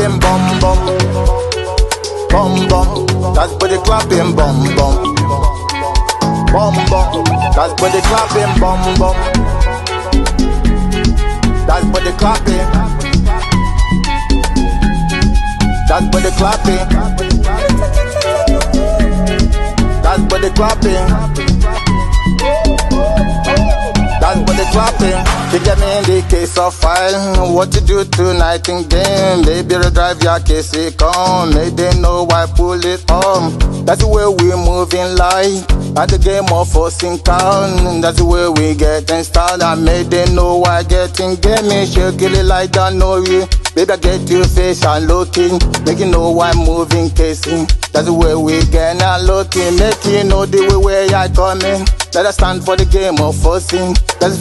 clapping, bum bum, bum bum. That's body clapping, bum bum, bum bum. That's body clapping, bum bum. That's body clapping. That's body clapping. That's body clapping. That's body clapping. She get me in the case of file. What you do tonight in game? Baby, drive your case, it come. Make them know why pull it on. That's the way we moving like at the game of forcing town. That's the way we get installed. I made them know why getting me. Shake it like that, know you. Baby, I get your face and looking. Make you know why moving casing. That's the way we get now looking. Make you know the way where I coming. Let us stand for the game of forcing. That's